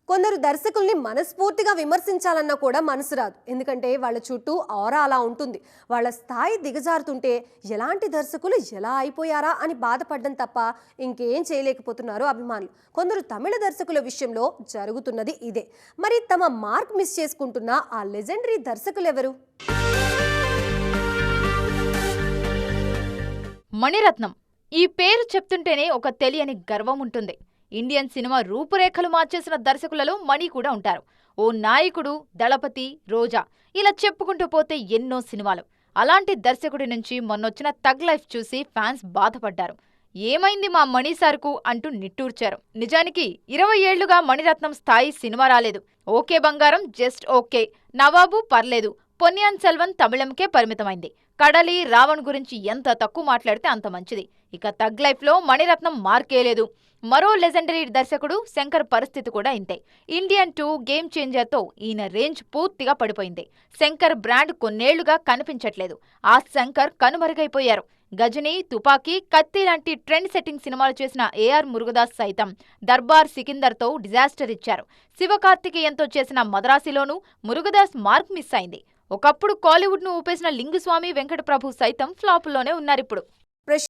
కొందరు దర్శకుల్ని మనస్ఫూర్తిగా విమర్శించాలన్నా కూడా మనసు రాదు. ఎందుకంటే వాళ్ళ చుట్టూ ఆరా అలా ఉంటుంది. వాళ్ళ స్థాయి దిగజారుతుంటే ఎలాంటి దర్శకులు ఎలా అయిపోయారా అని బాధపడడం తప్ప ఇంకేం చేయలేకపోతున్నారు అభిమానులు. కొందరు తమిళ దర్శకుల విషయంలో జరుగుతున్నది ఇదే. మరి తమ మార్క్ మిస్ చేసుకుంటున్న ఆ లెజెండరీ దర్శకులు ఎవరు? మణిరత్నం. ఈ పేరు చెప్తుంటేనే ఒక తెలియని గర్వం ఉంటుంది. ఇండియన్ సినిమా రూపురేఖలు మార్చేసిన దర్శకులలో మణి కూడా ఉంటారు. ఓ నాయకుడు, దళపతి, రోజా, ఇలా చెప్పుకుంటూ పోతే ఎన్నో సినిమాలు. అలాంటి దర్శకుడి నుంచి మొన్నొచ్చిన తగ్ లైఫ్ చూసి ఫ్యాన్స్ బాధపడ్డారు. ఏమైంది మా మణి సార్కు అంటూ నిట్టూర్చారు. నిజానికి 20 ఏళ్లుగా మణిరత్నం స్థాయి సినిమా రాలేదు. ఓకే బంగారం జస్ట్ ఓకే, నవాబు పర్లేదు, పొన్నియిన్ సెల్వన్ తమిళంకే పరిమితమైంది. కడలి, రావణ్ గురించి ఎంత తక్కువ మాట్లాడితే అంత మంచిది. ఇక తగ్ లైఫ్ లో మణిరత్నం మార్కేలేదు. మరో లెజెండరీ దర్శకుడు శంకర్ పరిస్థితి కూడా ఇంతే. ఇండియన్ 2 గేమ్ చేంజర్ తో ఈయన రేంజ్ పూర్తిగా పడిపోయింది. శంకర్ బ్రాండ్ కొన్నేళ్లుగా కనిపించట్లేదు. ఆ శంకర్ కనుమరుగైపోయారు. గజనీ, తుపాకీ, కత్తి లాంటి ట్రెండ్ సెట్టింగ్ సినిమాలు చేసిన ఏఆర్ మురుగదాస్ సైతం దర్బార్, సికిందర్ తో డిజాస్టర్ ఇచ్చారు. శివకార్తికేయన్తో చేసిన మద్రాసిలోనూ మురుగదాస్ మార్క్ మిస్ అయింది. ఒకప్పుడు కాలీవుడ్ ను ఊపేసిన లింగుస్వామి, వెంకట ప్రభు సైతం ఫ్లాపుల్లోనే ఉన్నారిప్పుడు.